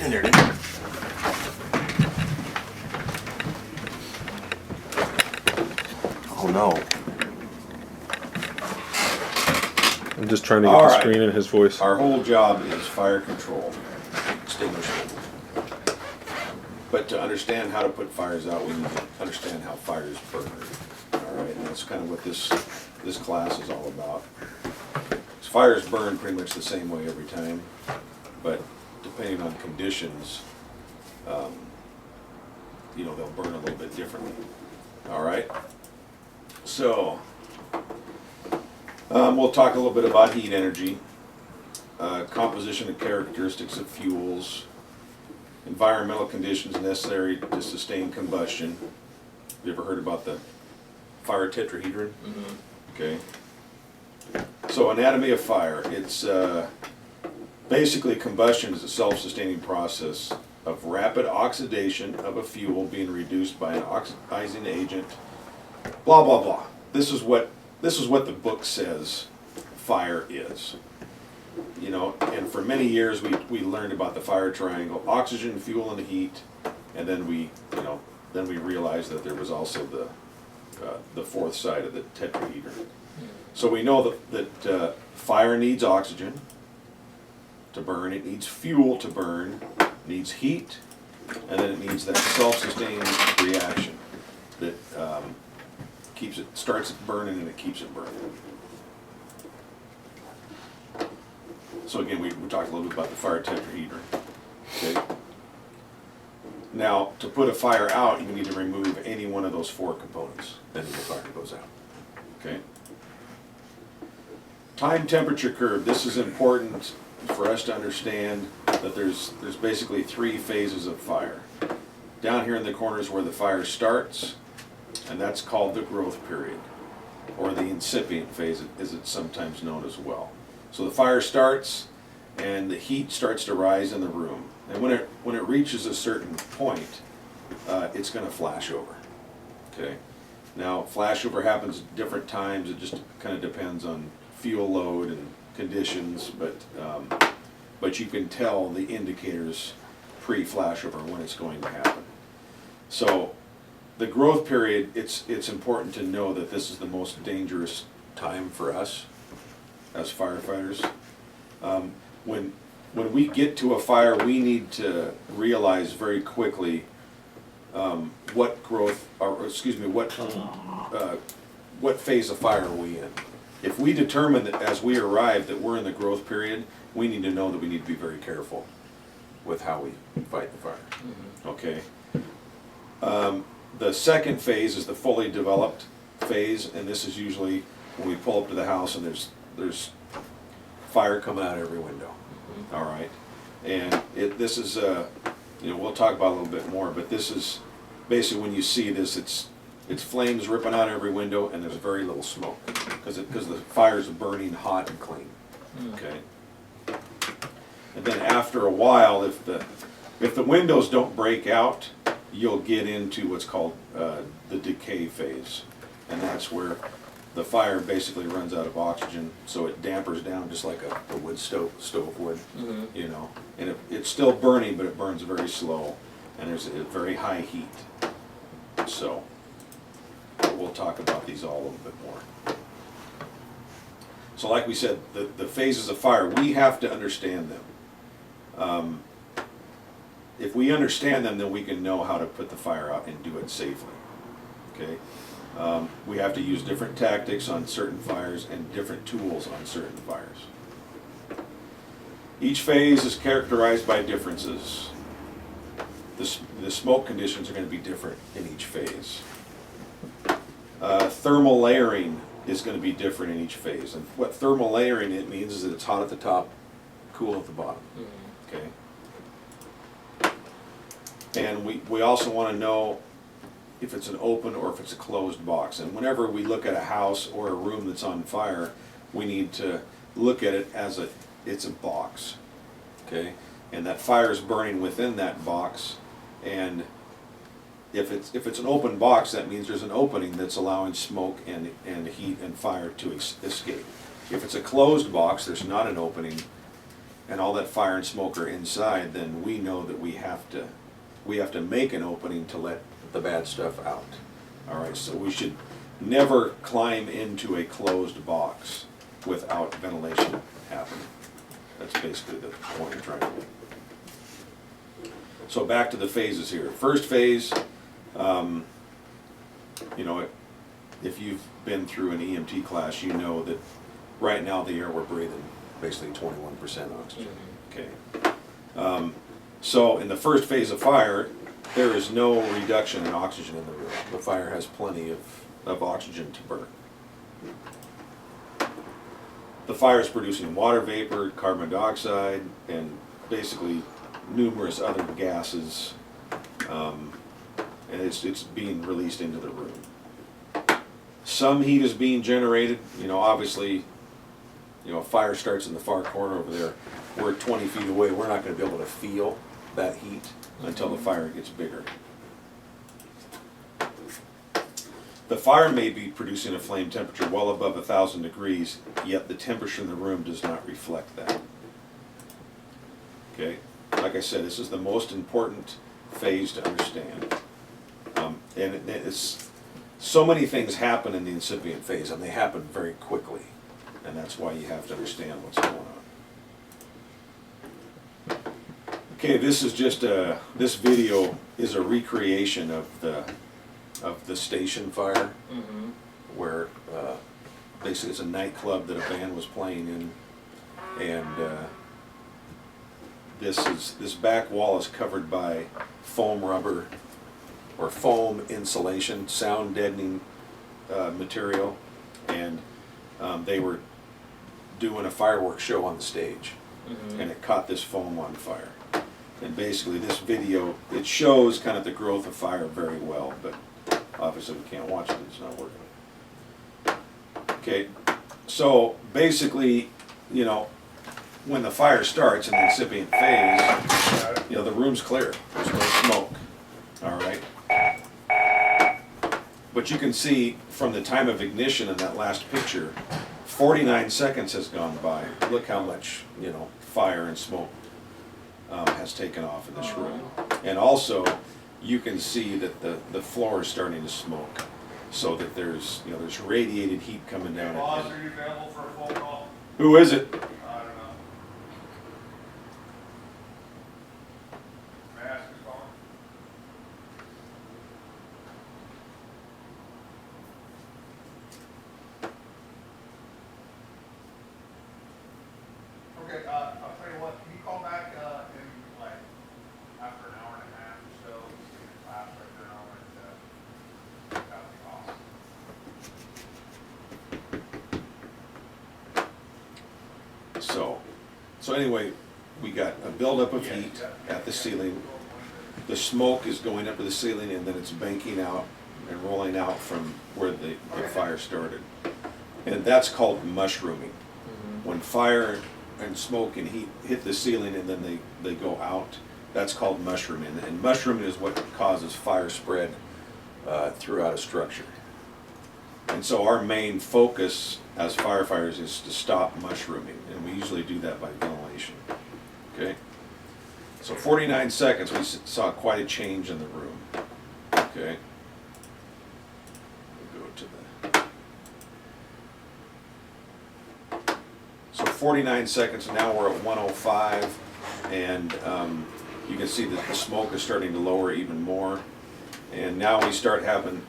In there, dude. Oh no. I'm just trying to get All the right. screen in his voice. Our whole job is fire control, extinguishing. But to understand how to put fires out, we need to understand how fires burn. All right, and that's kind of what this class is all about. Fires burn pretty much the same way every time, but depending on conditions, they'll burn a little bit differently. All right, so we'll talk a little bit about heat energy, composition and characteristics of fuels, environmental conditions necessary to sustain combustion. You ever heard about the fire tetrahedron? Mm-hmm. Okay. So anatomy of fire, it's basically combustion is a self-sustaining process of rapid oxidation of a fuel being reduced by an oxidizing agent, blah, blah, blah. This is what the book says fire is. And for many years we learned about the fire triangle: oxygen, fuel, and heat, and then we realized that there was also the fourth side of the tetrahedron. So we know that fire needs oxygen to burn, it needs fuel to burn, it needs heat, and then it needs that self-sustaining reaction that starts it burning and it keeps it burning. So again, we talked a little bit about the fire tetrahedron. Okay. Now, to put a fire out, you need to remove any one of those four components. Then the fire goes out. Okay. Time temperature curve. This is important for us to understand that there's basically three phases of fire. Down here in the corner is where the fire starts, and that's called the growth period, or the incipient phase, as it's sometimes known as well. So the fire starts, and the heat starts to rise in the room. And when it reaches a certain point, it's going to flash over. Okay. Now, flashover happens at different times. It just kind of depends on fuel load and conditions, but you can tell the indicators pre-flashover when it's going to happen. So the growth period, it's important to know that this is the most dangerous time for us as firefighters. When we get to a fire, we need to realize very quickly what phase of fire are we in. If we determine that as we arrive that we're in the growth period, we need to know that we need to be very careful with how we fight the fire. Mm-hmm. Okay. The second phase is the fully developed phase, and this is usually when we pull up to the house and there's fire coming out every window. Mm-hmm. All right, and this is we'll talk about a little bit more, but this is basically when you see this, it's flames ripping out every window, and there's very little smoke because the fire's burning hot and clean. Okay. And then after a while, if the windows don't break out, you'll get into what's called the decay phase, and that's where the fire basically runs out of oxygen, so it dampers down just like a wood stove would, mm-hmm. And it's still burning, but it burns very slow, and there's a very high heat. So we'll talk about these all a little bit more. So like we said, the phases of fire, we have to understand them. If we understand them, then we can know how to put the fire out and do it safely. Okay. We have to use different tactics on certain fires and different tools on certain fires. Each phase is characterized by differences. The smoke conditions are going to be different in each phase. Thermal layering is going to be different in each phase. And what thermal layering it means is that it's hot at the top, cool at the bottom. Mm-hmm. Okay. And we also want to know if it's an open or if it's a closed box. And whenever we look at a house or a room that's on fire, we need to look at it as it's a box. Okay? And that fire is burning within that box, and if it's an open box, that means there's an opening that's allowing smoke and heat and fire to escape. If it's a closed box, there's not an opening, and all that fire and smoke are inside, then we know that we have to make an opening to let the bad stuff out. All right, so we should never climb into a closed box without ventilation happening. That's basically the point I'm trying to make. So back to the phases here. First phase, you know, if you've been through an EMT class, you know that right now the air we're breathing, basically 21% oxygen. Okay. So in the first phase of fire, there is no reduction in oxygen in the room. The fire has plenty of oxygen to burn. The fire is producing water vapor, carbon dioxide, and basically numerous other gases, and it's being released into the room. Some heat is being generated. You know, obviously, you know, a fire starts in the far corner over there. We're 20 feet away. We're not going to be able to feel that heat until the fire gets bigger. The fire may be producing a flame temperature well above 1,000 degrees, yet the temperature in the room does not reflect that. Okay, like I said, this is the most important phase to understand. And it's so many things happen in the incipient phase, and they happen very quickly, and that's why you have to understand what's going on. Okay, this is just this video is a recreation of the station fire, where basically it's a nightclub that a band was playing in, and this back wall is covered by foam rubber or foam insulation, sound deadening material, and they were doing a fireworks show on the stage, and it caught this foam on fire. And basically this video, it shows kind of the growth of fire very well, but obviously we can't watch it, it's not working. Okay, so basically, you know, when the fire starts in the incipient phase, you know, the room's clear, there's no smoke, all right? But you can see from the time of ignition in that last picture, 49 seconds has gone by. Look how much, you know, fire and smoke has taken off in this room. And also, you can see that the floor is starting to smoke, so that there's, you know, there's radiated heat coming down. Hey, boss, are you available for a phone call? Who is it? I don't know. May I ask who's calling? Okay, I'll tell you what, can you call back in like after an hour and a half or so? Just in class right now and that would be awesome. So anyway, we got a buildup of heat at the ceiling. The smoke is going up to the ceiling, and then it's banking out and rolling out from where the fire started. And that's called mushrooming. When fire and smoke and heat hit the ceiling and then they go out, that's called mushrooming. And mushrooming is what causes fire spread throughout a structure. And so our main focus as firefighters is to stop mushrooming, and we usually do that by ventilation. Okay? So 49 seconds, we saw quite a change in the room. Okay? We'll go to the... So 49 seconds, and now we're at 105, and you can see that the smoke is starting to lower even more. And now we start having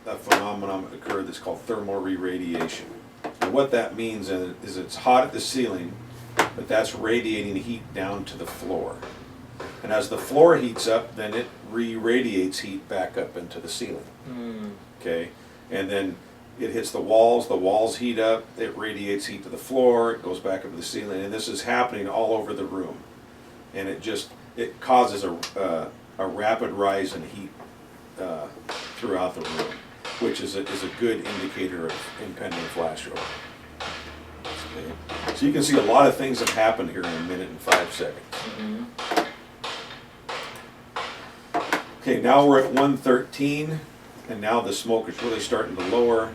a phenomenon occur that's called thermal re-radiation. And what that means is it's hot at the ceiling, but that's radiating heat down to the floor. And as the floor heats up, then it re-radiates heat back up into the ceiling. Okay? And then it hits the walls heat up, it radiates heat to the floor, it goes back up to the ceiling, and this is happening all over the room. And it causes a rapid rise in heat throughout the room, which is a good indicator of impending flashover. Okay. So you can see a lot of things have happened here in a minute and 5 seconds. Okay, now we're at 113, and now the smoke is really starting to lower.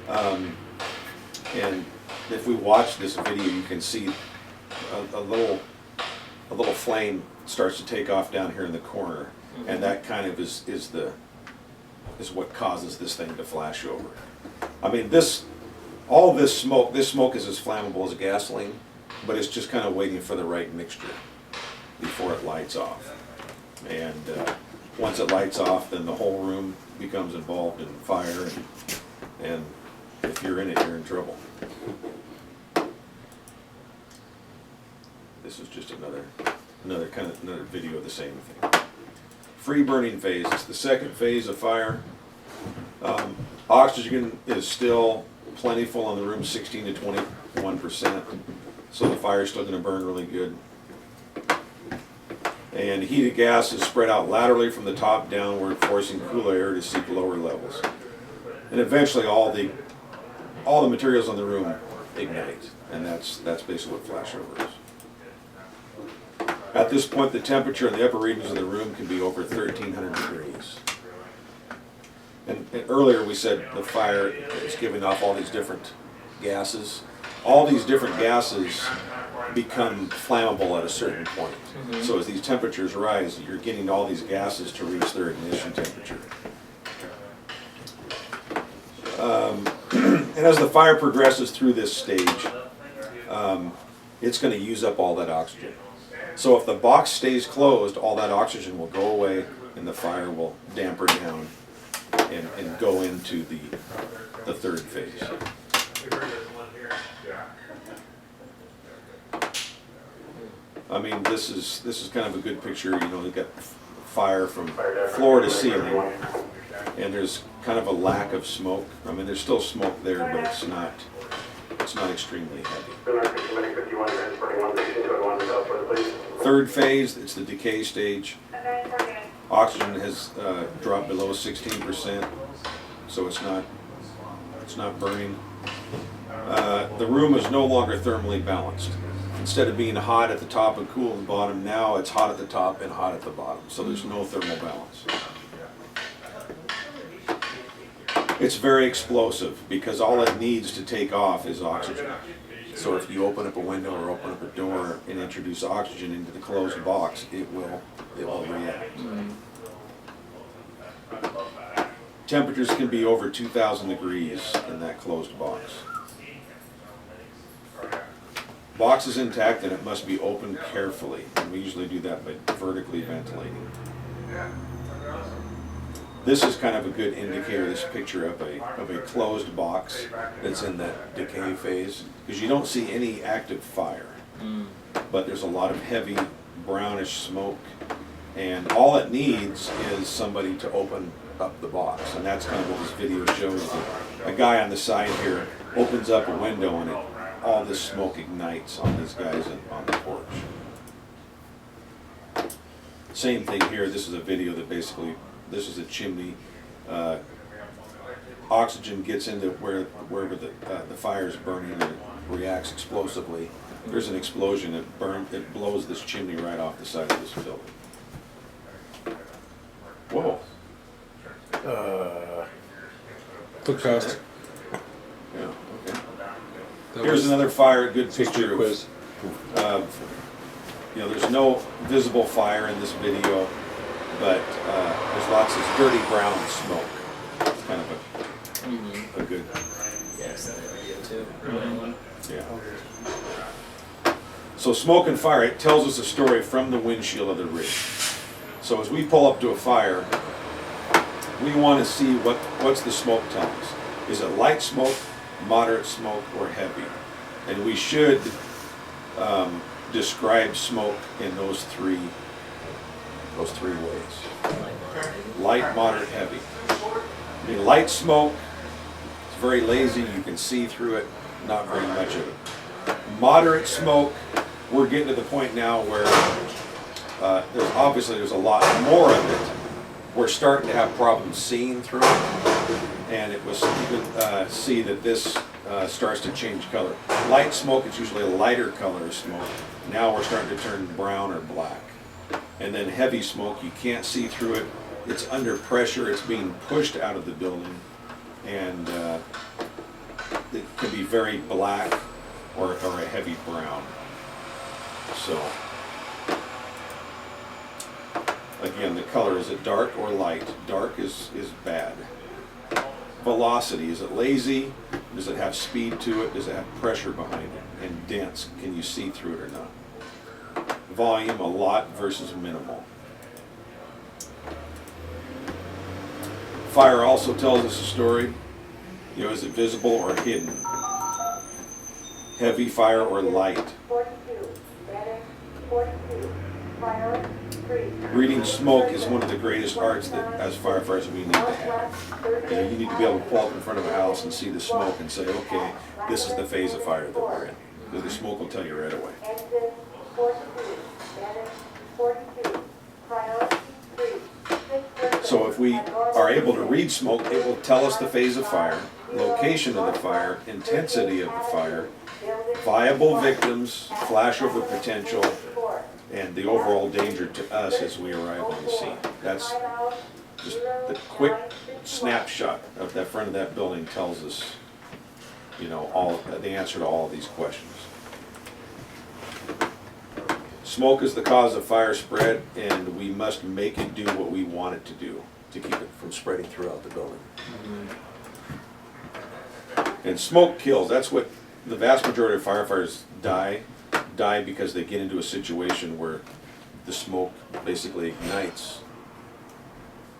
And if we watch this video, you can see a little flame starts to take off down here in the corner, and that kind of is what causes this thing to flash over. I mean, all this smoke is as flammable as gasoline, but it's just kind of waiting for the right mixture before it lights off. And once it lights off, then the whole room becomes involved in fire, and if you're in it, you're in trouble. This is just another video of the same thing. Free burning phase. It's the second phase of fire. Oxygen is still plentiful in the room, 16 to 21%. So the fire's still going to burn really good. And heated gas is spread out laterally from the top downward, forcing cool air to seek lower levels. And eventually all the materials in the room ignite, and that's basically what flashover is. At this point, the temperature in the upper regions of the room can be over 1,300 degrees. And earlier we said the fire is giving off all these different gases. All these different gases become flammable at a certain point. So as these temperatures rise, you're getting all these gases to reach their ignition temperature. And as the fire progresses through this stage, it's going to use up all that oxygen. So if the box stays closed, all that oxygen will go away and the fire will damper down and go into the third phase. I mean, this is kind of a good picture. You know, they've got fire from floor to ceiling, and there's kind of a lack of smoke. I mean, there's still smoke there, but it's not extremely heavy. Third phase, it's the decay stage. Oxygen has dropped below 16%, so it's not burning. The room is no longer thermally balanced. Instead of being hot at the top and cool at the bottom, now it's hot at the top and hot at the bottom, so there's no thermal balance. It's very explosive because all it needs to take off is oxygen. So if you open up a window or open up a door and introduce oxygen into the closed box, it will react. Temperatures can be over 2,000 degrees in that closed box. Box is intact and it must be opened carefully, and we usually do that by vertically ventilating. This is kind of a good indicator, this picture of a closed box that's in that decay phase, because you don't see any active fire, but there's a lot of heavy brownish smoke, and all it needs is somebody to open up the box, and that's kind of what this video shows. A guy on the side here opens up a window and all this smoke ignites on these guys on the porch. Same thing here. This is a video that basically, this is a chimney. Oxygen gets into wherever the fire is burning and it reacts explosively. There's an explosion. It blows this chimney right off the side of this building. Whoa. Look past. Yeah. Okay. That Here's was another fire. Good history picture quiz. you know, there's no visible fire in this video, but there's lots of dirty brown smoke. It's kind of a good. Yes, that video too. Yeah. So smoke and fire, it tells us a story from the windshield of the rig. So as we pull up to a fire, we want to see what's the smoke telling us. Is it light smoke, moderate smoke, or heavy? And we should describe smoke in those three ways. Light, moderate, heavy. I mean, light smoke, it's very lazy, you can see through it, not very much of it. Moderate smoke, we're getting to the point now where there's a lot more of it. We're starting to have problems seeing through it, and you can see that this starts to change color. Light smoke, it's usually a lighter color of smoke. Now we're starting to turn brown or black. And then heavy smoke, you can't see through it. It's under pressure, it's being pushed out of the building, and it can be very black or a heavy brown. So, again, the color, is it dark or light? Dark is bad. Velocity, is it lazy? Does it have speed to it? Does it have pressure behind it? And dense, can you see through it or not? Volume, a lot versus minimal. Fire also tells us a story. You know, is it visible or hidden? Heavy fire or light? 42, medic, 42, fire, 3. Reading smoke is one of the greatest arts that, as firefighters, we need to have. You know, you need to be able to pull up in front of a house and see the smoke and say, okay, this is the phase of fire that we're in. Because the smoke will tell you right away. Engine, 42, medic, 42, priority, 3. 6 So if we are able to read smoke, it will tell us the phase of fire, location of the fire, intensity of the fire, viable victims, flashover potential, and the overall danger to us as we arrive on the scene. That's just the quick snapshot of that front of that building tells us, you know, all the answer to all of these questions. Smoke is the cause of fire spread, and we must make it do what we want it to do to keep it from spreading throughout the building. And smoke kills. That's what the vast majority of firefighters die because they get into a situation where the smoke basically ignites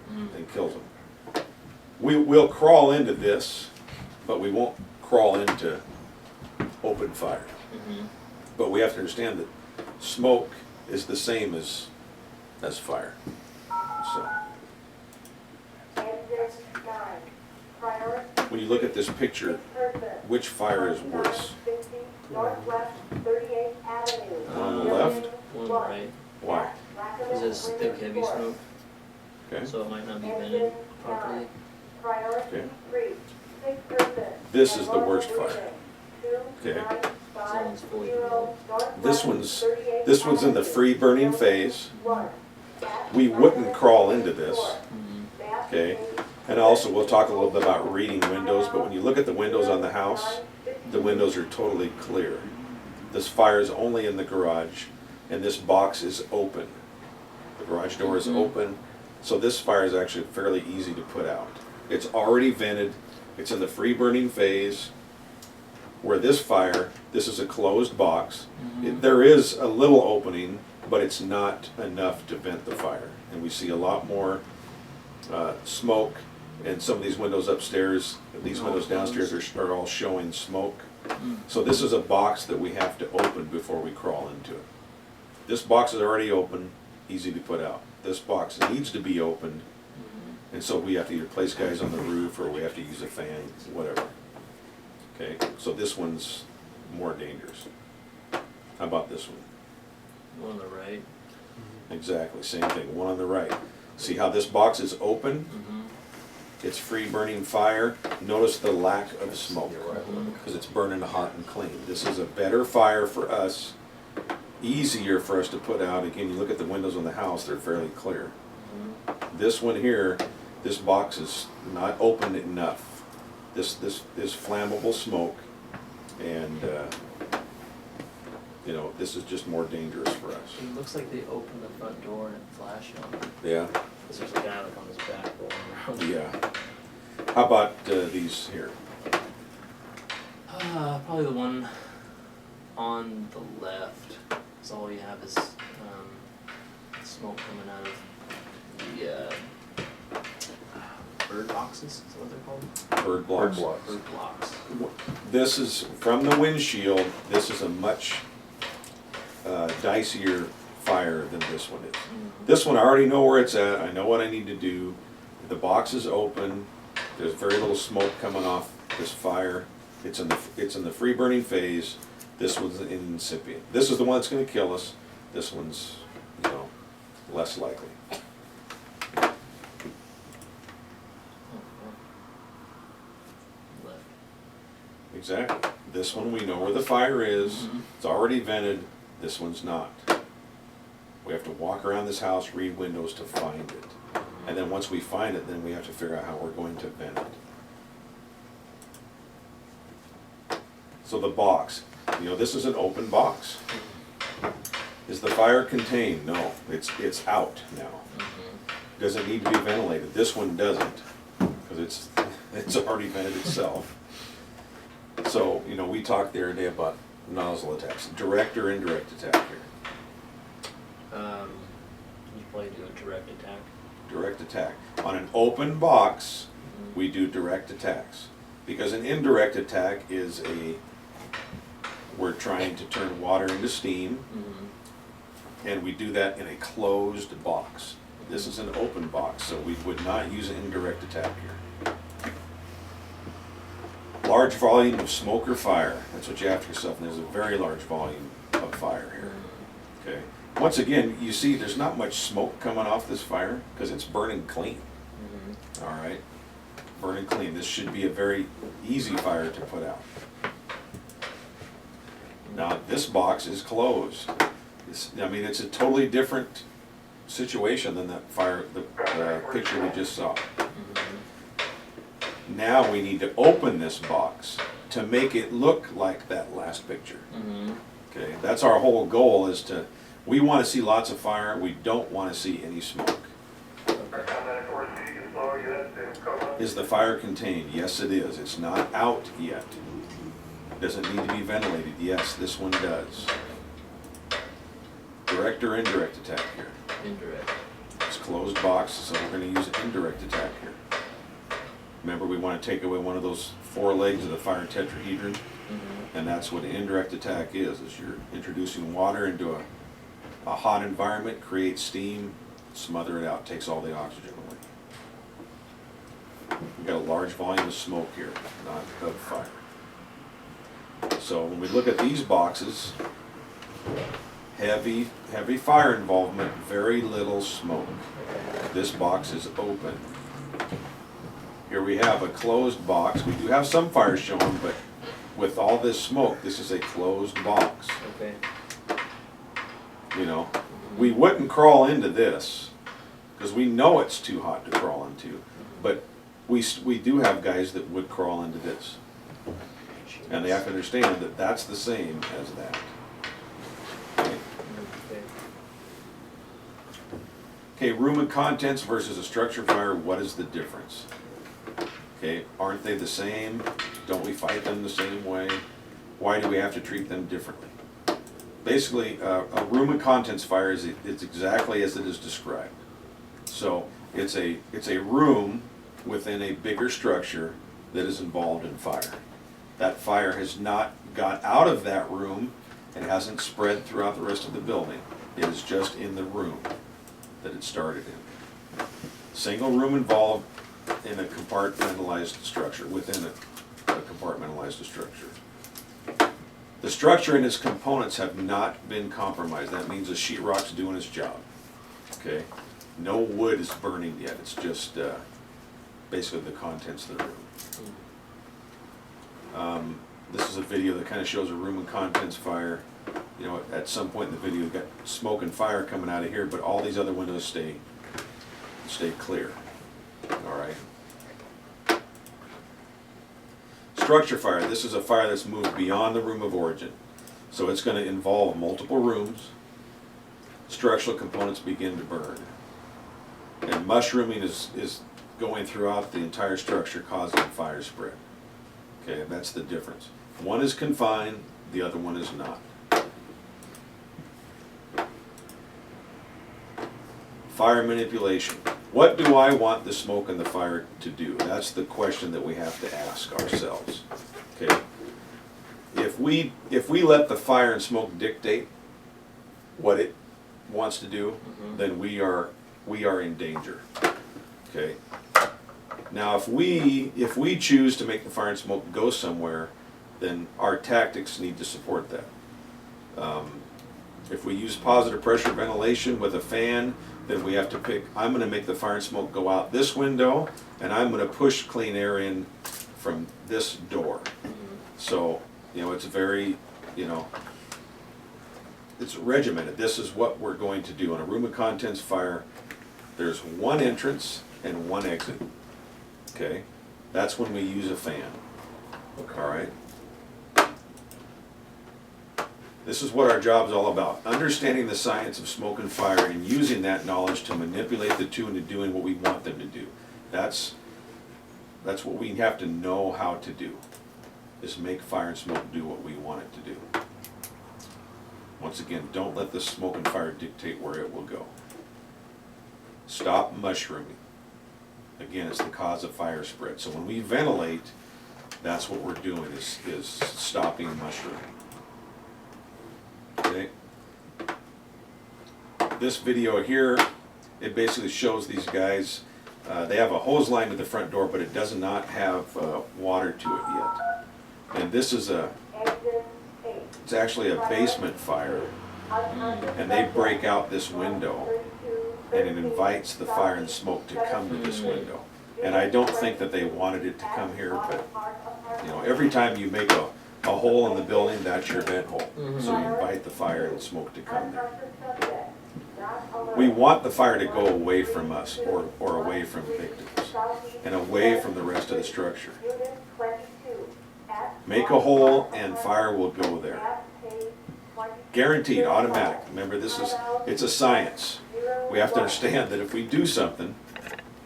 and kills them. We'll crawl into this, but we won't crawl into open fire. But we have to understand that smoke is the same as fire. So when you look at this picture, which fire is worse? Northwest 38th Avenue. One on the left? One right. Why? Because it's thick, heavy smoke, Okay. so it might not be vented properly. Okay. Priority 3, 6%. This is the worst fire. Okay. Someone's fully developed. This one's in the free burning phase. We wouldn't crawl into this. Okay. And also, we'll talk a little bit about reading windows, but when you look at the windows on the house, the windows are totally clear. This fire is only in the garage, and this box is open. The garage door is open, so this fire is actually fairly easy to put out. It's already vented, it's in the free burning phase, where this fire, this is a closed box. There is a little opening, but it's not enough to vent the fire. And we see a lot more smoke. And some of these windows upstairs, these windows downstairs are all showing smoke. So this is a box that we have to open before we crawl into it. This box is already open, easy to put out. This box needs to be opened, and so we have to either place guys on the roof or we have to use a fan, whatever. Okay, so this one's more dangerous. How about this one? One on the right. Exactly, same thing, one on the right. See how this box is open? It's free burning fire. Notice the lack of smoke because it's burning hot and clean. This is a better fire for us, easier for us to put out. Again, you look at the windows on the house, they're fairly clear. This one here, this box is not open enough. This is flammable smoke, and you know, this is just more dangerous for us. It looks like they opened the front door and it flashed on them. Yeah. Because there's a guy like on his back rolling around. Yeah. How about these here? Probably the one on the left. Because all you have is smoke coming out of the bird boxes. Is that what they're called? Bird blocks. Bird blocks. This is from the windshield. This is a much dicier fire than this one is. This one I already know where it's at. I know what I need to do. The box is open. There's very little smoke coming off this fire. It's in the free burning phase. This one's incipient. This is the one that's going to kill us. This one's, you know, less likely. Left. Exactly. This one we know where the fire is. It's already vented. This one's not. We have to walk around this house, read windows to find it. And then once we find it, then we have to figure out how we're going to vent it. So the box, you know, this is an open box. Is the fire contained? No, it's out now. Does it need to be ventilated? This one doesn't, because it's already vented itself. So, you know, we talked the other day about nozzle attacks, direct or indirect attack here. You probably do a direct attack. Direct attack. On an open box, we do direct attacks. Because an indirect attack is we're trying to turn water into steam, and we do that in a closed box. This is an open box, so we would not use an indirect attack here. Large volume of smoke or fire. That's what you ask yourself, and there's a very large volume of fire here. Okay. Once again, you see there's not much smoke coming off this fire because it's burning clean. All right, burning clean. This should be a very easy fire to put out. Now this box is closed. I mean, it's a totally different situation than that fire, the picture we just saw. Now we need to open this box to make it look like that last picture. Okay, that's our whole goal, is we want to see lots of fire, we don't want to see any smoke. Is the fire contained? Yes, it is. It's not out yet. Does it need to be ventilated? Yes, this one does. Direct or indirect attack here? Indirect. It's closed box, so we're going to use indirect attack here. Remember, we want to take away one of those 4 legs of the fire tetrahedron, and that's what an indirect attack is you're introducing water into a hot environment, creates steam, smother it out, takes all the oxygen away. We've got a large volume of smoke here, not of fire. So when we look at these boxes, heavy fire involvement, very little smoke. This box is open. Here we have a closed box. We do have some fire showing, but with all this smoke, this is a closed box. Okay. You know, we wouldn't crawl into this because we know it's too hot to crawl into, but we do have guys that would crawl into this. And they have to understand that that's the same as that. Okay. Okay, room and contents versus a structure fire, what is the difference? Okay, aren't they the same? Don't we fight them the same way? Why do we have to treat them differently? Basically, a room and contents fire is exactly as it is described. So it's a room within a bigger structure that is involved in fire. That fire has not got out of that room and hasn't spread throughout the rest of the building. It is just in the room that it started in. Single room involved in a compartmentalized structure, within a compartmentalized structure. The structure and its components have not been compromised. That means the sheetrock's doing its job. Okay? No wood is burning yet. It's just basically the contents of the room. This is a video that kind of shows a room and contents fire. You know, at some point in the video, you've got smoke and fire coming out of here, but all these other windows stay clear. All right. Structure fire. This is a fire that's moved beyond the room of origin. So it's going to involve multiple rooms. Structural components begin to burn. And mushrooming is going throughout the entire structure, causing fire spread. Okay, that's the difference. One is confined, the other one is not. Fire manipulation. What do I want the smoke and the fire to do? That's the question that we have to ask ourselves. Okay. If we let the fire and smoke dictate what it wants to do, then we are in danger. Okay. Now, if we choose to make the fire and smoke go somewhere, then our tactics need to support that. If we use positive pressure ventilation with a fan, then we have to pick, I'm going to make the fire and smoke go out this window, and I'm going to push clean air in from this door. So, you know, it's very, you know, it's regimented. This is what we're going to do. On a room of contents fire, there's one entrance and one exit. Okay? That's when we use a fan. All right? This is what our job is all about, understanding the science of smoke and fire and using that knowledge to manipulate the two into doing what we want them to do. That's what we have to know how to do, is make fire and smoke do what we want it to do. Once again, don't let the smoke and fire dictate where it will go. Stop mushrooming. Again, it's the cause of fire spread. So when we ventilate, that's what we're doing, is stopping mushrooming. Okay? This video here, it basically shows these guys, they have a hose line at the front door, but it does not have water to it yet. And this is Exit 8. it's actually a basement fire, and they break out this window, and it invites the fire and smoke to come to this window. And I don't think that they wanted it to come here, but, you know, every time you make a hole in the building, that's your vent hole. So you invite the fire and smoke to come there. We want the fire to go away from us, or away from victims, and away from the rest of the structure. Make a hole and fire will go there. Guaranteed, automatic. Remember, it's a science. We have to understand that if we do something,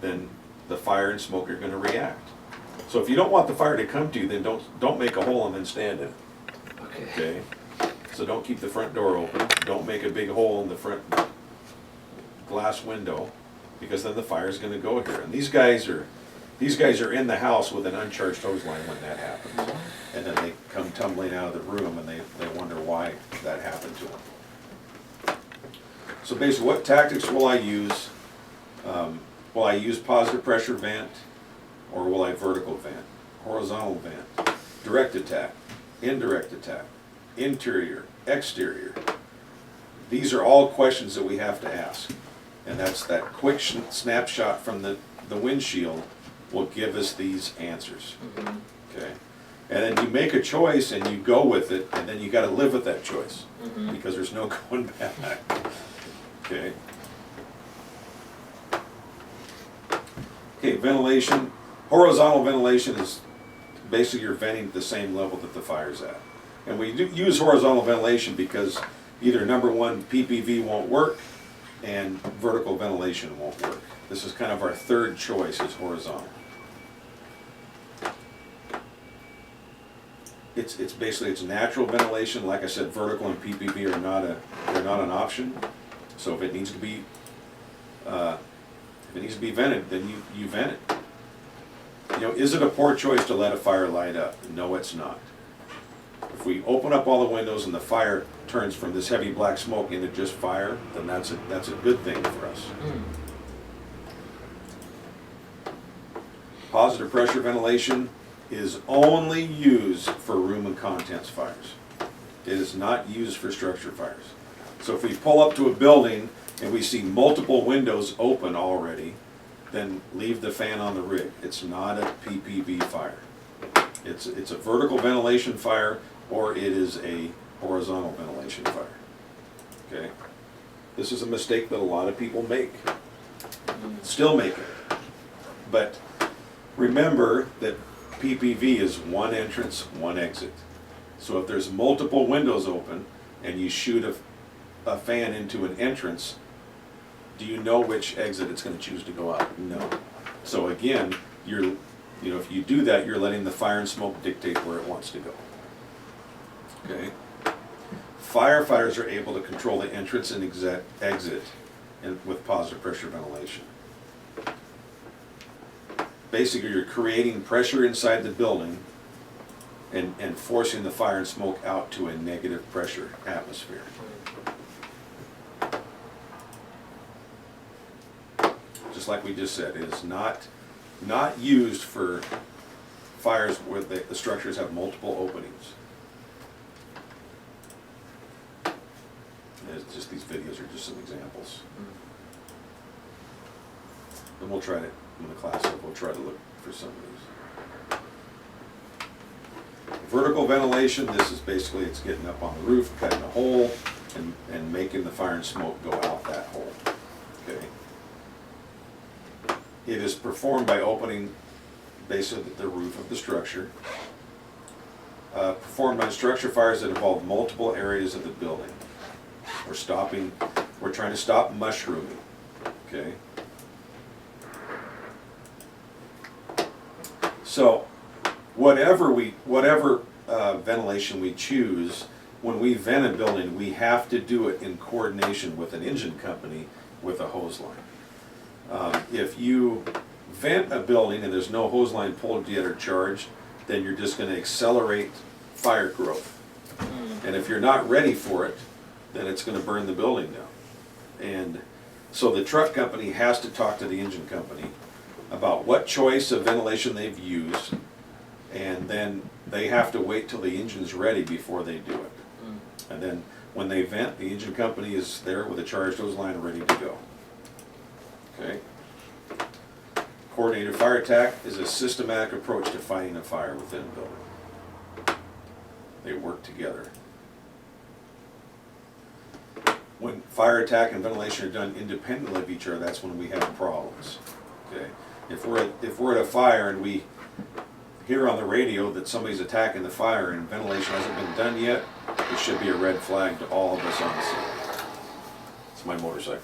then the fire and smoke are gonna react. So if you don't want the fire to come to you, then don't make a hole and then stand in it, okay? So don't keep the front door open, don't make a big hole in the front glass window, because then the fire's gonna go here. And these guys are in the house with an uncharged hose line when that happens. And then they come tumbling out of the room and they wonder why that happened to them. So basically, what tactics will I use? Will I use positive pressure vent, or will I vertical vent, horizontal vent, direct attack, indirect attack, interior, exterior? These are all questions that we have to ask. And that's that quick snapshot from the windshield will give us these answers. Okay? And then you make a choice and you go with it, and then you got to live with that choice, because there's no going back. Okay? Okay, ventilation. Horizontal ventilation is basically you're venting at the same level that the fire's at. And we do use horizontal ventilation because either number one, PPV won't work, and vertical ventilation won't work. This is kind of our third choice, is horizontal. It's basically it's natural ventilation. Like I said, vertical and PPV are not an option. So if it needs to be vented, then you vent it. You know, is it a poor choice to let a fire light up? No, it's not. If we open up all the windows and the fire turns from this heavy black smoke into just fire, then that's a good thing for us. Positive pressure ventilation is only used for room and contents fires. It is not used for structure fires. So if we pull up to a building and we see multiple windows open already, then leave the fan on the rig. It's not a PPV fire. It's a vertical ventilation fire, or it is a horizontal ventilation fire. Okay? This is a mistake that a lot of people make. Still make it. But remember that PPV is one entrance, one exit. So if there's multiple windows open and you shoot a fan into an entrance, do you know which exit it's going to choose to go out? No. So again, if you do that, you're letting the fire and smoke dictate where it wants to go. Okay? Firefighters are able to control the entrance and exit with positive pressure ventilation. Basically, you're creating pressure inside the building and forcing the fire and smoke out to a negative pressure atmosphere. Just like we just said, it is not used for fires where the structures have multiple openings. It's just these videos are just some examples. And we'll try to, in the class, we'll try to look for some of these. Vertical ventilation, this is basically, it's getting up on the roof, cutting a hole, and making the fire and smoke go out that hole. Okay. It is performed by opening basically the roof of the structure. performed on structure fires that involve multiple areas of the building. We're trying to stop mushrooming, okay? So, whatever ventilation we choose, when we vent a building, we have to do it in coordination with an engine company with a hose line. If you vent a building and there's no hose line pulled yet or charged, then you're just gonna accelerate fire growth. And if you're not ready for it, then it's gonna burn the building down. And so the truck company has to talk to the engine company about what choice of ventilation they've used, and then they have to wait till the engine's ready before they do it. And then when they vent, the engine company is there with a charged hose line ready to go. Okay? Coordinated fire attack is a systematic approach to fighting a fire within a building. They work together. When fire attack and ventilation are done independently of each other, that's when we have problems. Okay? If we're at a fire and we hear on the radio that somebody's attacking the fire and ventilation hasn't been done yet, it should be a red flag to all of us on the scene. It's my motorcycle.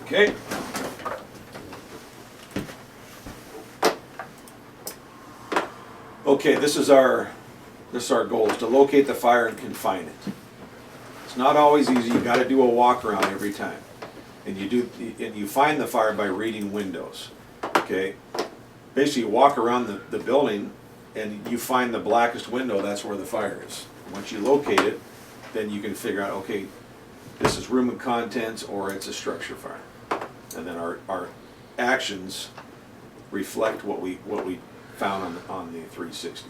Okay. Okay, this is our goal, is to locate the fire and confine it. It's not always easy. You got to do a walk around every time. And you find the fire by reading windows. Okay? Basically you walk around the building and you find the blackest window, that's where the fire is. Once you locate it, then you can figure out, okay, this is room and contents or it's a structure fire. And then our actions reflect what we found on the 360.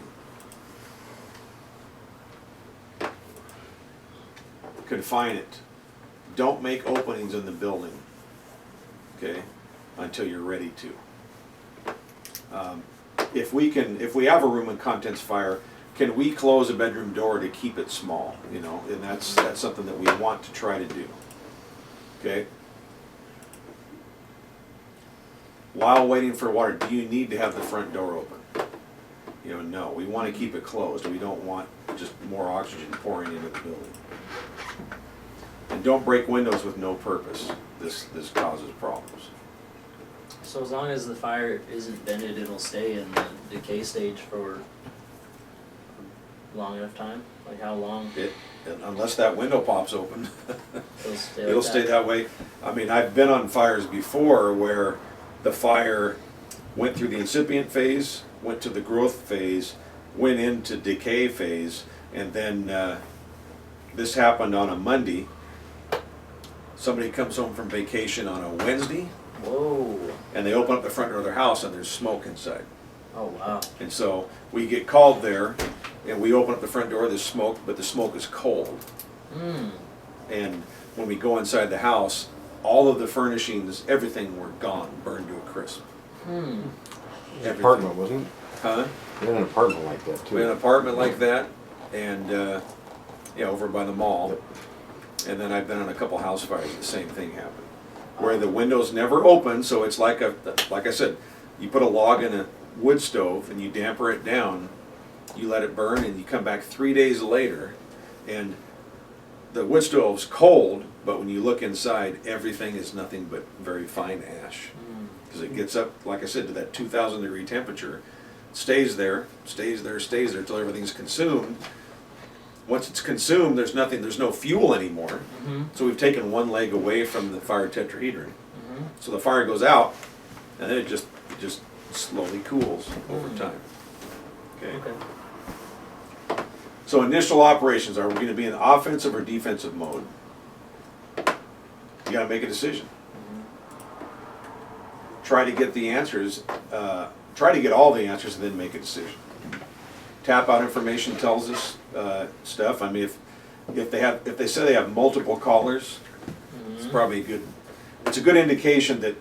Confine it. Don't make openings in the building, okay, until you're ready to. If we have a room and contents fire, can we close a bedroom door to keep it small? You know, and that's something that we want to try to do. Okay. While waiting for water, do you need to have the front door open? You know, no. We want to keep it closed. We don't want just more oxygen pouring into the building. And don't break windows with no purpose. This causes problems. So as long as the fire isn't vented, it'll stay in the decay stage for a long enough time? Like how long? Unless that window pops open, It'll stay that way. I mean, I've been on fires before where the fire went through the incipient phase, went to the growth phase, went into decay phase, and then this happened on a Monday. Somebody comes home from vacation on a Wednesday. Whoa. And they open up the front door of their house and there's smoke inside. Oh, wow. And so we get called there and we open up the front door, there's smoke, but the smoke is cold. And when we go inside the house, all of the furnishings, everything were gone, burned to a crisp. An apartment, wasn't it? Huh? We had an apartment like that too. We had an apartment like that, and yeah, over by the mall. And then I've been on a couple house fires, the same thing happened, where the windows never open. So it's like I said, you put a log in a wood stove and you damper it down, you let it burn, and you come back 3 days later, and the wood stove's cold, but when you look inside, everything is nothing but very fine ash. Because it gets up, like I said, to that 2,000 degree temperature, stays there until everything's consumed. Once it's consumed, there's no fuel anymore. So we've taken one leg away from the fire tetrahedron. So the fire goes out, and then it just slowly cools over time. Okay. So initial operations, are we going to be in offensive or defensive mode? You got to make a decision. Try to get the answers. Try to get all the answers, and then make a decision. Tap out information tells us stuff. I mean, if they say they have multiple callers, it's probably a good indication that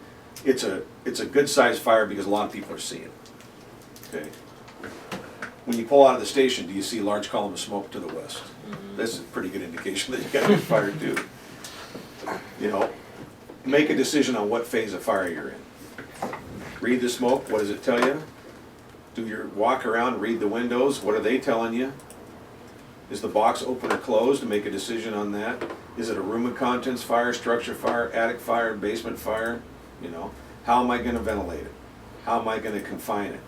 it's a good sized fire because a lot of people are seeing it. Okay. When you pull out of the station, do you see a large column of smoke to the west? That's a pretty good indication that you got a good fire too. You know, make a decision on what phase of fire you're in. Read the smoke, what does it tell you? Do your walk around, read the windows, what are they telling you? Is the box open or closed, to make a decision on that? Is it a room of contents fire, structure fire, attic fire, basement fire? You know, how am I gonna ventilate it? How am I gonna confine it?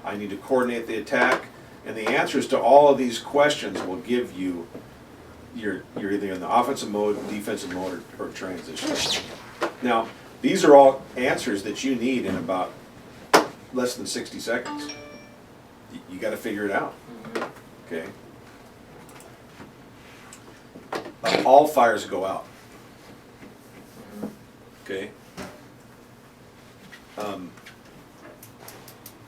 I need to coordinate the attack, and the answers to all of these questions will give you you're either in the offensive mode, defensive mode, or transition. Now, these are all answers that you need in about less than 60 seconds. You got to figure it out. Okay. All fires go out. Okay.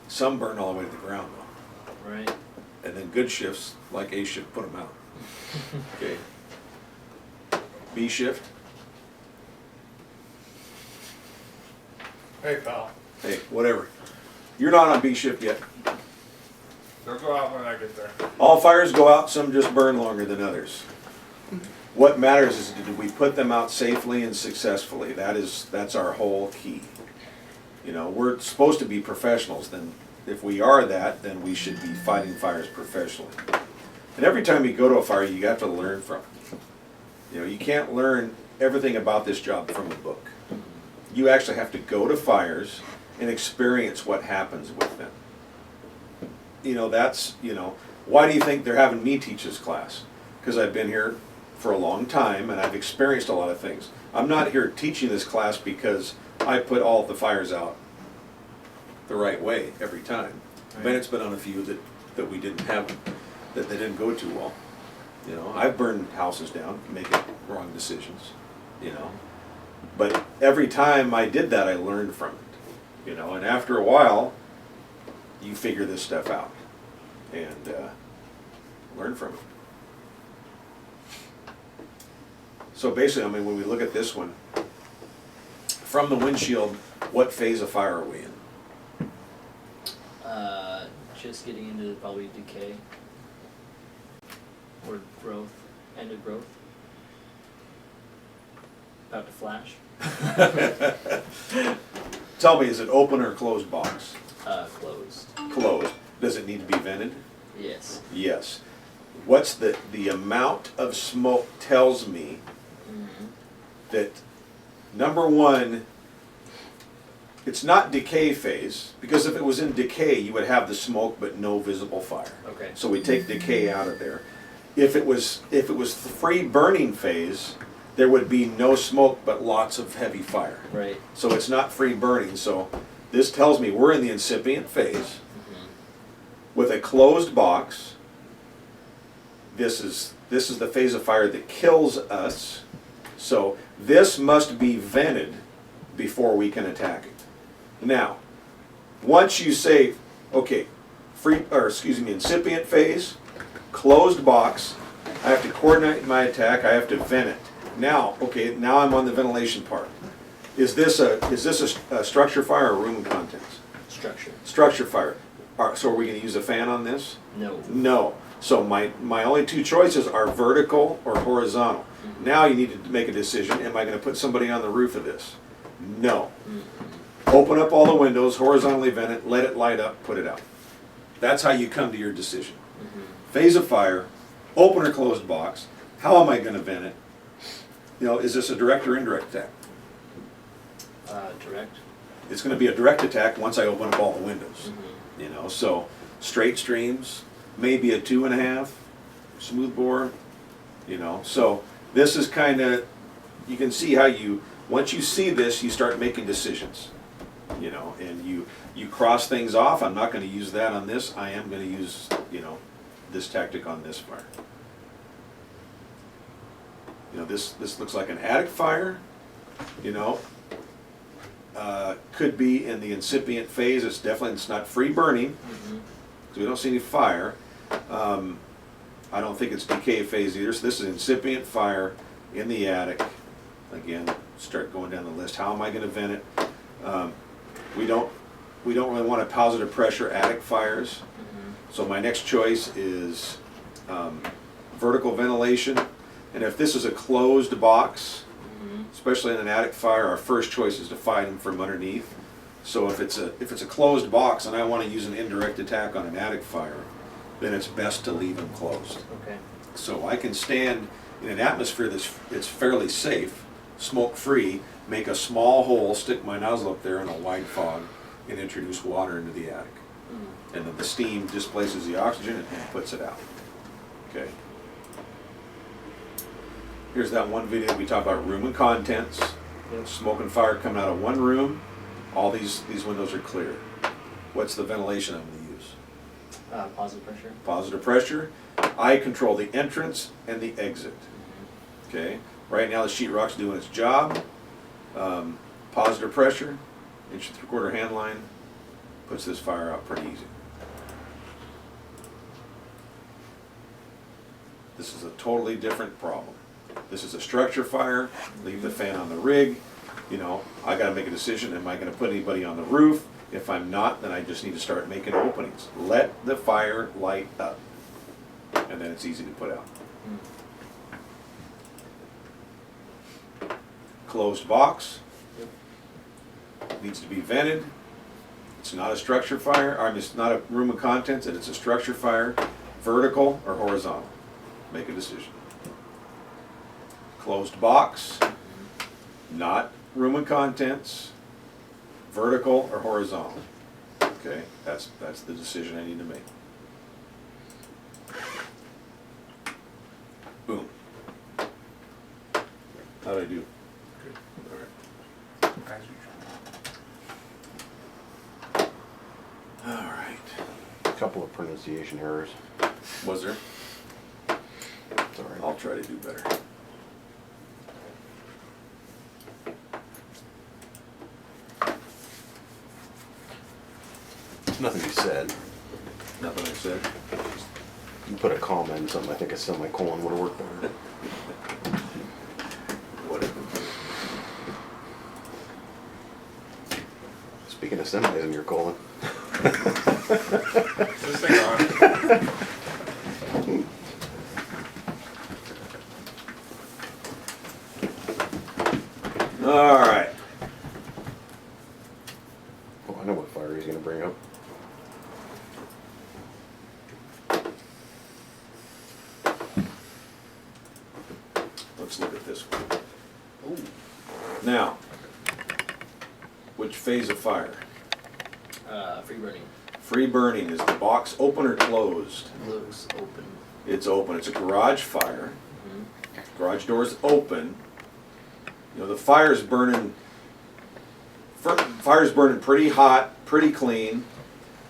Some burn all the way to the ground though. Right. And then good shifts, like A shift, put them out. Okay. B shift. Hey, pal, Hey, whatever. You're not on B shift yet. they'll go out when I get there. All fires go out, some just burn longer than others. What matters is, did we put them out safely and successfully? That's our whole key. You know, we're supposed to be professionals, then if we are that, then we should be fighting fires professionally. And every time you go to a fire, you have to learn from it. You know, you can't learn everything about this job from a book. You actually have to go to fires and experience what happens with them. You know, why do you think they're having me teach this class? Because I've been here for a long time and I've experienced a lot of things. I'm not here teaching this class because I put all the fires out the right way every time. Right. Bennett's been on a few that we didn't have, that they didn't go too well. You know, I've burned houses down, making wrong decisions, you know. But every time I did that, I learned from it, you know. And after a while, you figure this stuff out and learn from it. So basically, I mean, when we look at this one, from the windshield, what phase of fire are we in? Just getting into probably decay or growth, end of growth. About to flash. Tell me, is it open or closed box? Closed. Closed. Does it need to be vented? Yes. Yes. What's the amount of smoke tells me that, number one, it's not decay phase, because if it was in decay, you would have the smoke but no visible fire. Okay. So we take decay out of there. If it was the free burning phase, there would be no smoke but lots of heavy fire. Right. So it's not free burning. So this tells me we're in the incipient phase with a closed box. This is the phase of fire that kills us. So this must be vented before we can attack it. Now, once you say, okay, incipient phase, closed box, I have to coordinate my attack, I have to vent it. Now, okay, now I'm on the ventilation part. Is this a structure fire or room and contents? Structure. Structure fire. So are we going to use a fan on this? No. No. So my only two choices are vertical or horizontal. Now you need to make a decision. Am I going to put somebody on the roof of this? No. Open up all the windows, horizontally vent it, let it light up, put it out. That's how you come to your decision. Phase of fire, open or closed box. How am I going to vent it? You know, is this a direct or indirect attack? Direct. It's going to be a direct attack once I open up all the windows. You know, so straight streams, maybe a 2.5, smooth bore. You know, so this is kind of, you can see how once you see this, you start making decisions. You know, and you cross things off. I'm not going to use that on this. I am going to use, you know, this tactic on this fire. You know, this looks like an attic fire. You know, could be in the incipient phase. It's not free burning because we don't see any fire. I don't think it's decay phase either. So this is incipient fire in the attic. Again, start going down the list. How am I going to vent it? We don't really want a positive pressure attic fires. So my next choice is vertical ventilation. And if this is a closed box, especially in an attic fire, our first choice is to fight them from underneath. So if it's a closed box and I want to use an indirect attack on an attic fire, then it's best to leave them closed. Okay. So I can stand in an atmosphere that's fairly safe, smoke-free, make a small hole, stick my nozzle up there in a wide fog, and introduce water into the attic. And then the steam displaces the oxygen and puts it out. Okay. Here's that one video we talked about room and contents. Smoke and fire coming out of one room. All these windows are clear. What's the ventilation I'm going to use? Positive pressure. Positive pressure. I control the entrance and the exit. Okay. Right now the sheetrock's doing its job. Positive pressure, 1 3/4 hand line, puts this fire out pretty easy. This is a totally different problem. This is a structure fire. Leave the fan on the rig. You know, I got to make a decision. Am I going to put anybody on the roof? If I'm not, then I just need to start making openings. Let the fire light up, and then it's easy to put out. Closed box. Needs to be vented. It's not a structure fire. I mean, it's not a room of contents, and it's a structure fire. Vertical or horizontal. Make a decision. Closed box. Not room and contents. Vertical or horizontal. Okay, that's the decision I need to make. Boom. How'd I do? Good. All right. As usual. All right. A couple of pronunciation errors. Was there? It's all right. I'll try to do better. Nothing you said. Nothing I said. You put a comma in something, I think a semicolon would have worked better. Whatever. Speaking of semis in your colon. This thing on. All right. Oh, I know what fire he's gonna bring up. Let's look at this one. Ooh. Now, which phase of fire? Free burning. Free burning. Is the box open or closed? Looks open. It's open. It's a garage fire. Garage door's open. You know, the fire's burning pretty hot, pretty clean,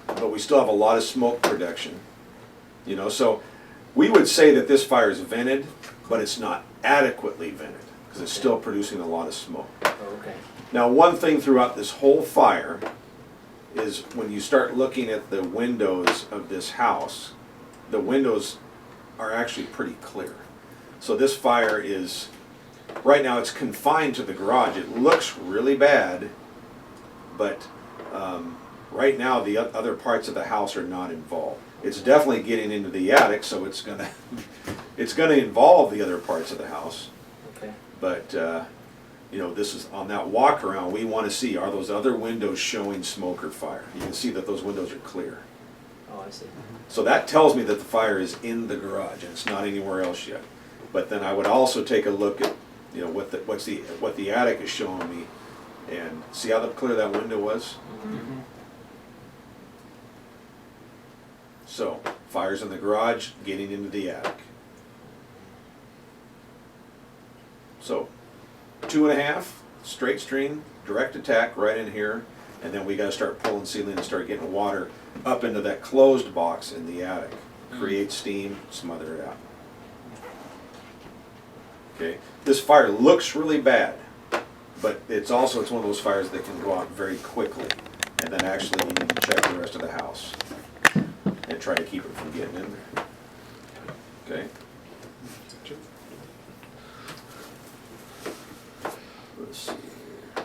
but we still have a lot of smoke production. You know, so we would say that this fire is vented, but it's not adequately vented because it's still producing a lot of smoke. Oh, okay. Now, one thing throughout this whole fire is when you start looking at the windows of this house, the windows are actually pretty clear. So this fire is, right now it's confined to the garage. It looks really bad, but right now the other parts of the house are not involved. It's definitely getting into the attic, so it's gonna involve the other parts of the house. Okay. But you know, this is on that walk around. We want to see, are those other windows showing smoke or fire? You can see that those windows are clear. Oh, I see. So that tells me that the fire is in the garage and it's not anywhere else yet. But then I would also take a look at, you know, what the attic is showing me, and see how clear that window was. So fire's in the garage, getting into the attic. So 2.5 straight string direct attack right in here, and then we got to start pulling sealing and start getting water up into that closed box in the attic. Create steam, smother it out. Okay, this fire looks really bad, but it's one of those fires that can go out very quickly, and then actually you need to check the rest of the house and try to keep it from getting in there. Okay. Let's see here.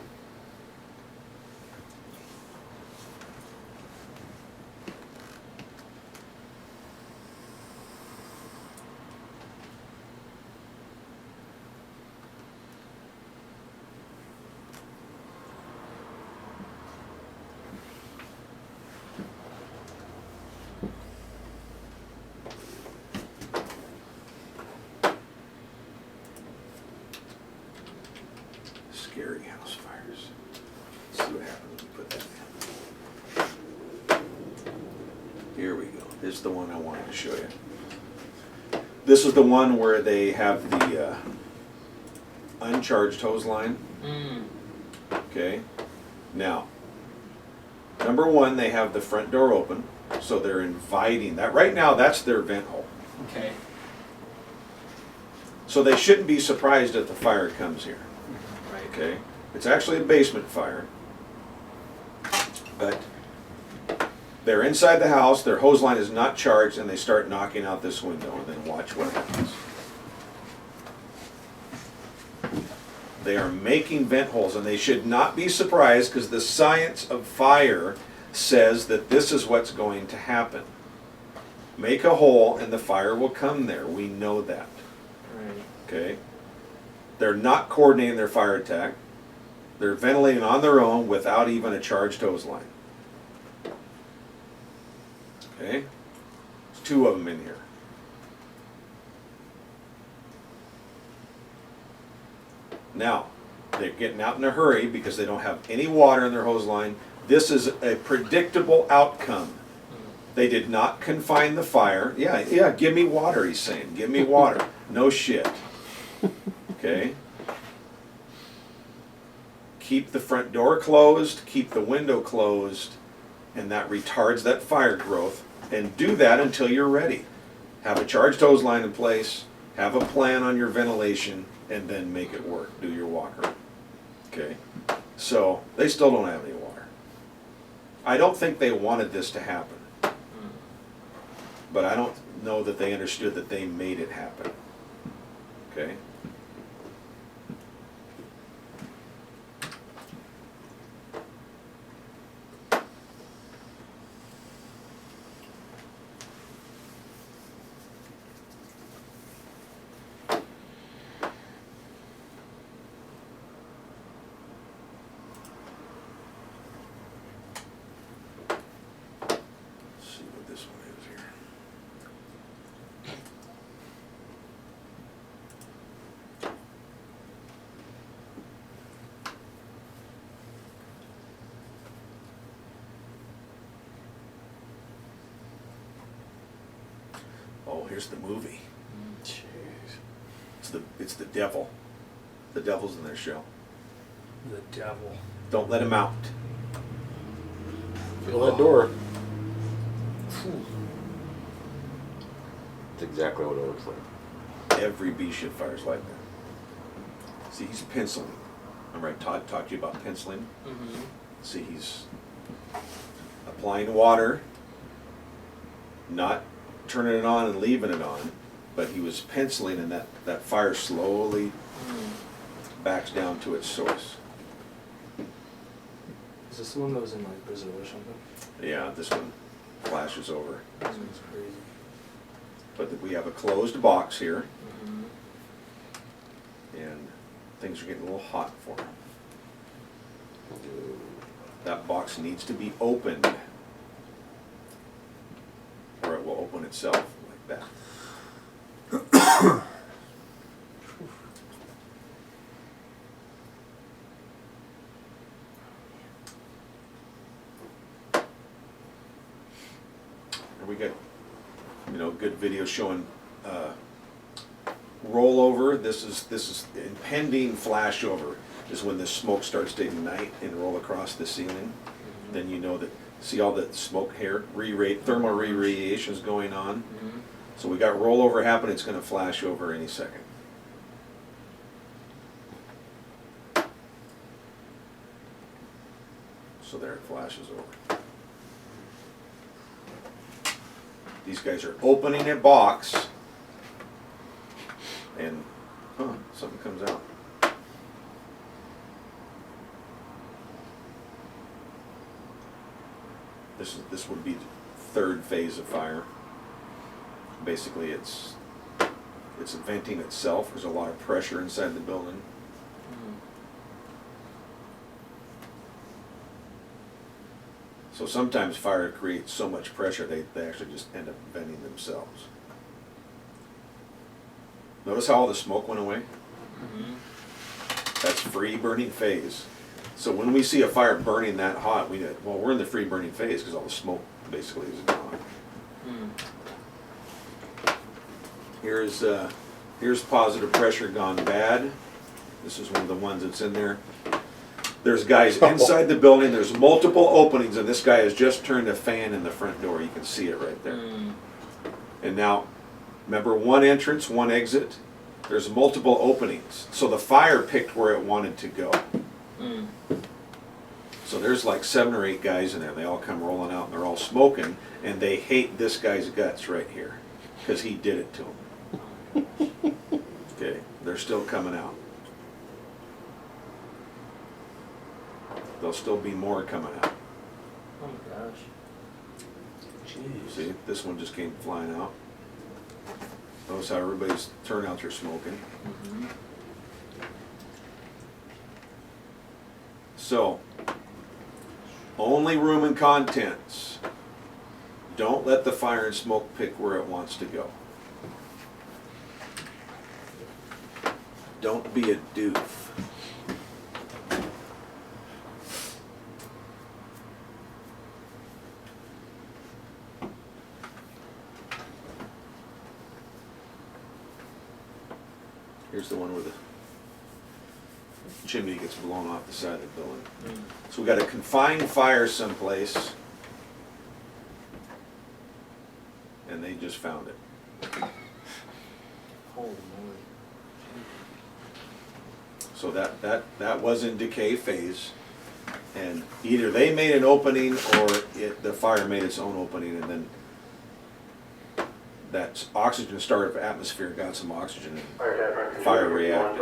scary house fires. Let's see what happens when we put that in. Here we go. This is the one I wanted to show you. This is the one where they have the uncharged hose line. Okay. Now, number one, they have the front door open, so they're inviting that. Right now, that's their vent hole. Okay. So they shouldn't be surprised if the fire comes here. Right. Okay? It's actually a basement fire. But they're inside the house, their hose line is not charged, and they start knocking out this window, and then watch what happens. They are making vent holes, and they should not be surprised because the science of fire says that this is what's going to happen. Make a hole and the fire will come there. We know that. Right. Okay? They're not coordinating their fire attack. They're ventilating on their own without even a charged hose line. Okay? There's two of them in here. Now, they're getting out in a hurry because they don't have any water in their hose line. This is a predictable outcome. They did not confine the fire. Yeah, give me water, he's saying. Give me water. No shit. Okay? Keep the front door closed, keep the window closed, and that retards that fire growth. And do that until you're ready. Have a charged hose line in place, have a plan on your ventilation, and then make it work. Do your walk around. Okay? So, they still don't have any water. I don't think they wanted this to happen. But I don't know that they understood that they made it happen. Okay? Let's see what this one is here. Oh, here's the movie. Jeez. It's the devil. The devil's in their shell. The devil. Don't let him out. Feel that door. It's exactly what it looks like. Every B ship fire's like that. See, he's penciling. Remember I talked to you about penciling? Mm-hmm. See, he's applying water, not turning it on and leaving it on, but he was penciling, and that fire slowly backs down to its source. Is this the one that was in like Brazil or something? Yeah, this one flashes over. This one's crazy. But we have a closed box here, Mm-hmm. and things are getting a little hot for him. That box needs to be opened, or it will open itself like that. And we got, good video showing rollover. This is impending flashover. Is when the smoke starts to ignite and roll across the ceiling. Then you know that. See all the smoke here, thermal re-radiation is going on. Mm-hmm. So we got rollover happening. It's going to flash over any second. So there it flashes over. These guys are opening a box, and something comes out. This would be the third phase of fire. Basically, it's venting itself. There's a lot of pressure inside the building. So sometimes fire creates so much pressure they actually just end up venting themselves. Notice how all the smoke went away? Mm-hmm. That's free burning phase. So when we see a fire burning that hot, we know, well, we're in the free burning phase because all the smoke basically is gone. Here's positive pressure gone bad. This is one of the ones that's in there. There's guys inside the building, there's multiple openings, and this guy has just turned a fan in the front door. You can see it right there. And now, remember, one entrance, one exit. There's multiple openings. So the fire picked where it wanted to go. So there's like 7 or 8 guys in there. They all come rolling out and they're all smoking, and they hate this guy's guts right here because he did it to them. Okay, they're still coming out. There'll still be more coming out. Oh my gosh. Jeez. See, this one just came flying out. Notice how everybody's turnouts are smoking. So, only room and contents. Don't let the fire and smoke pick where it wants to go. Don't be a doof. Here's the one where the chimney gets blown off the side of the building. So we got a confined fire someplace, and they just found it. Holy moly. So that was in decay phase, and either they made an opening or the fire made its own opening, and then that oxygen started, atmosphere got some oxygen, and fire reacted.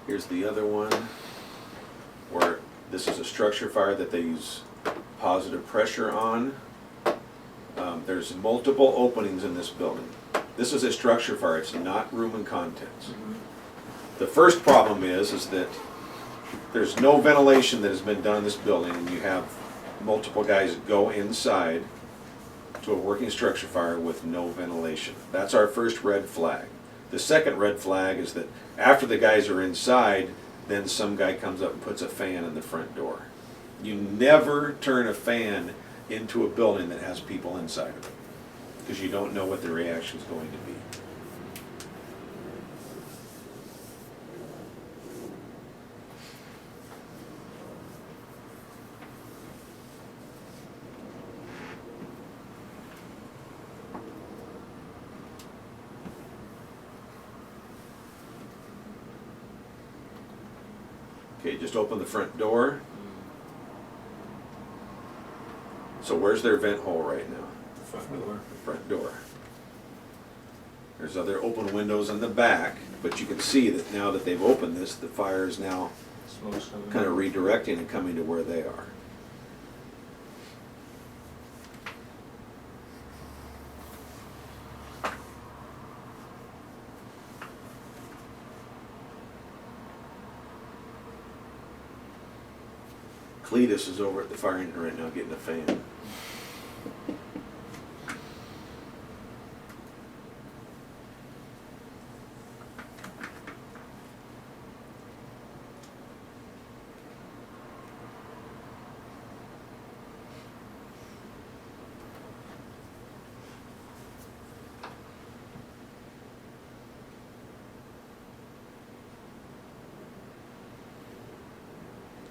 Here's the other one, where this is a structure fire that they use positive pressure on. There's multiple openings in this building. This is a structure fire, it's not room and contents. The first problem is that there's no ventilation that has been done in this building, and you have multiple guys go inside to a working structure fire with no ventilation. That's our first red flag. The second red flag is that after the guys are inside, then some guy comes up and puts a fan in the front door. You never turn a fan into a building that has people inside of it, because you don't know what the reaction is going to be. Okay, just open the front door. So where's their vent hole right now? Front door. Front door. There's other open windows in the back, but you can see that now that they've opened this, the fire is now Smoke's coming kind of out. redirecting and coming to where they are. Cletus is over at the fire engine right now getting a fan.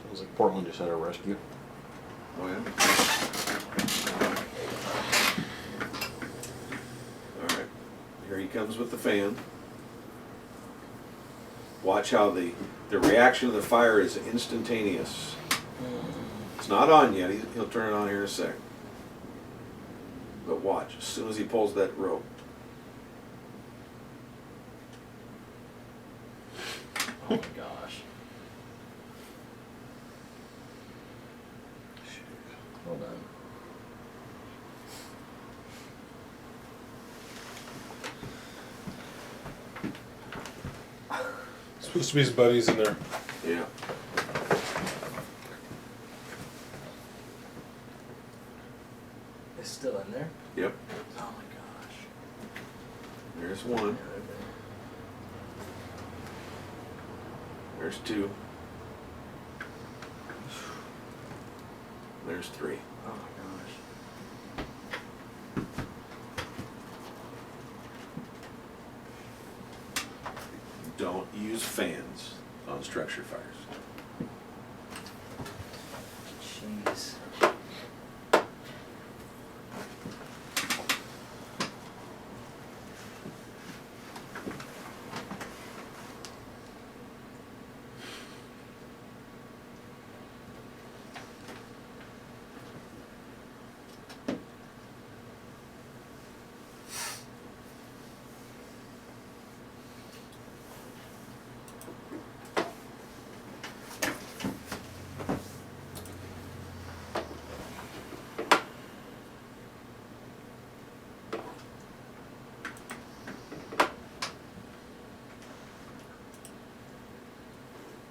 Sounds like Portland just had a rescue. Oh yeah? Alright, here he comes with the fan. Watch how the reaction of the fire is instantaneous. It's not on yet, he'll turn it on here in a sec. But watch, as soon as he pulls that rope. Oh my gosh. Well done. Supposed to be his buddies in there. Yeah. It's still in there? Yep. Oh my gosh. There's Yeah, one. they're big. There's two. There's three. Oh my gosh. Don't use fans on structure fires. Jeez.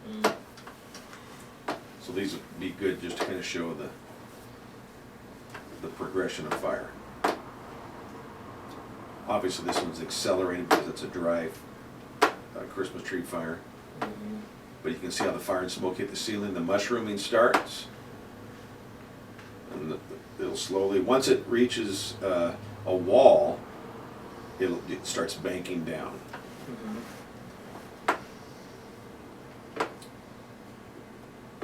Mm. So these would be good just to kind of show the progression of fire. Obviously this one's accelerated because it's a dry Christmas tree fire. Mhm. But you can see how the fire and smoke hit the ceiling, the mushrooming starts. And it'll slowly, once it reaches a wall, it starts banking down. Mhm.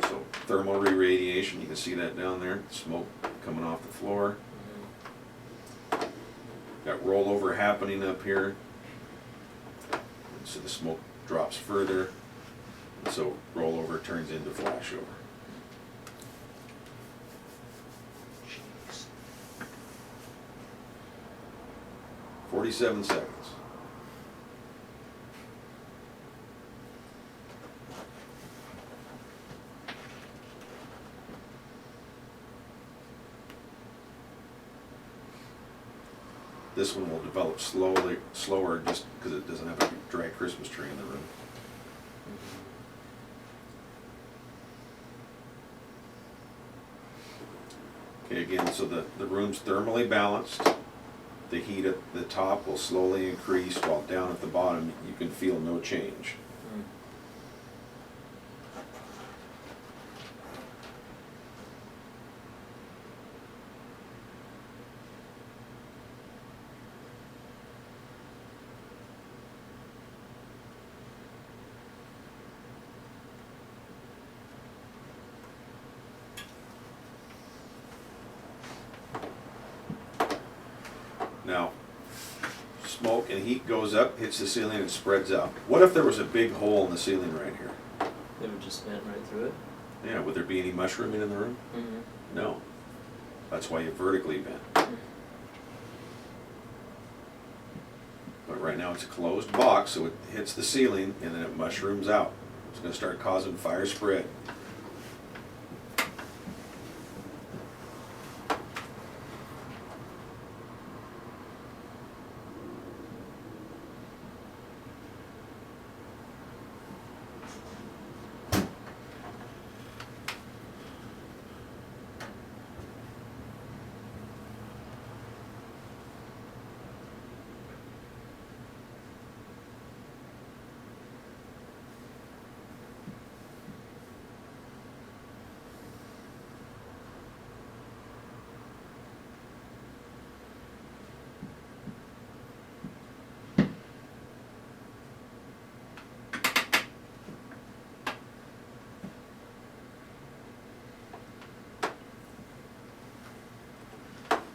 So thermal re-radiation, you can see that down there, smoke coming off the floor. Mhm. Got rollover happening up here. And so the smoke drops further. And so rollover turns into flashover. Jeez. 47 seconds. This one will develop slower just because it doesn't have a dry Christmas tree in the room. Okay, again, so the room's thermally balanced. The heat at the top will slowly increase while down at the bottom you can feel no change. Mm. Now, smoke and heat goes up, hits the ceiling, and spreads out. What if there was a big hole in the ceiling right here? They would just vent right through it? Yeah, would there be any mushrooming in the room? Mhm. No. That's why you vertically vent. But right now it's a closed box, so it hits the ceiling and then it mushrooms out. It's gonna start causing fire spread.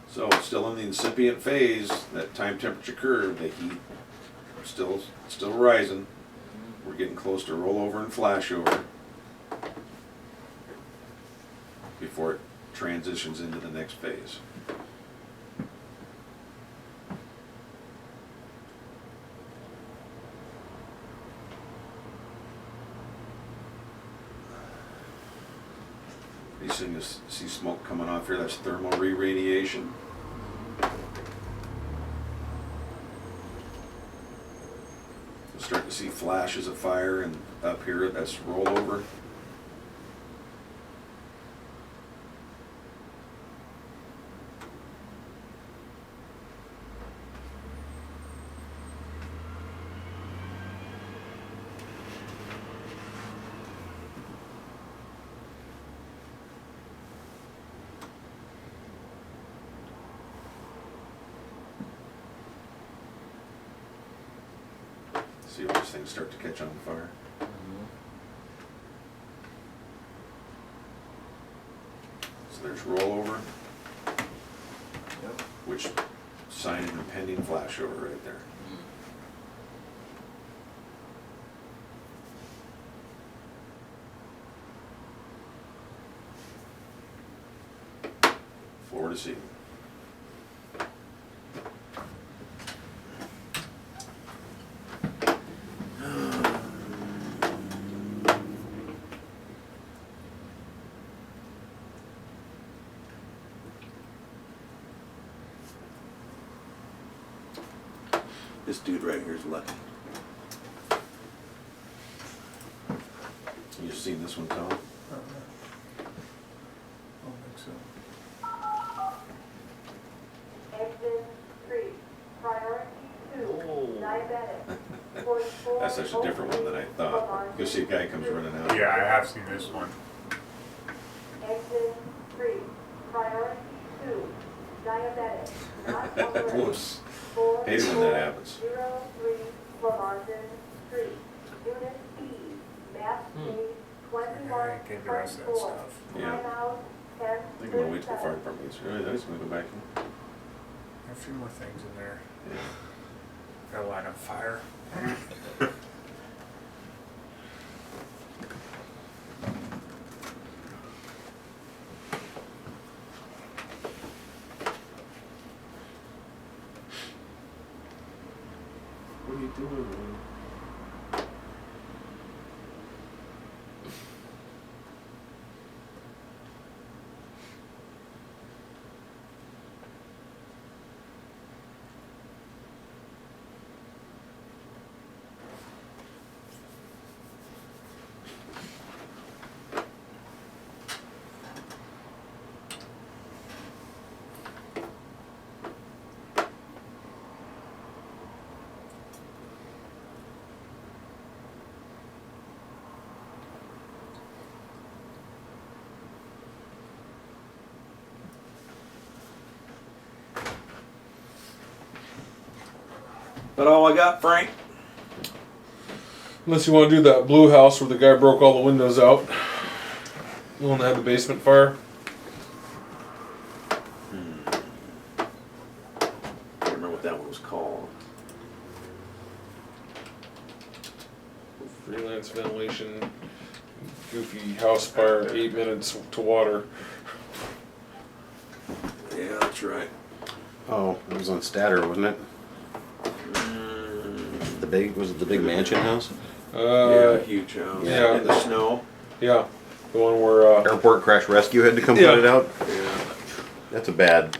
So it's still in the incipient phase, that time temperature curve, the heat still rising. We're getting close to rollover and flashover before it transitions into the next phase. You see smoke coming off here, that's thermal re-radiation. You'll start to see see flashes of fire and up here, that's rollover. See all these things start to catch on fire. So there's rollover, Yep. which sign an impending flashover right there. Floor to ceiling. This dude right here is lucky. You've seen this one, Tom? I don't think so. Exit 3, priority 2, Oh. diabetic. 44 That's such a different one than I thought. You'll see a guy comes running out. Yeah, I have seen this one. Exit 3, priority 2, diabetic. Not operating. Whoops. Hate it when that happens. 43 Lamondon Street. Unit B, map Hmm. page I 21. can't the rest of that floor. stuff. Yeah. Timeout I think I'm gonna wait till the fire 10:37. department gets here. Really, nice gonna go back in. There are a few more things in there. Yeah. Gotta light on fire. What are you doing, man? That all I got, Frank? Unless you want to do that blue house where the guy broke all the windows out. The one that had the basement fire. Can't remember what that one was called. Freelance ventilation. Goofy house fire, 8 minutes to water. Yeah, that's right. Oh, it was on Statter, wasn't it? Was it the big mansion house? Yeah, huge house. yeah. In the snow. Yeah. The one where, Airport crash rescue had to come Yeah. put it out? Yeah. That's a bad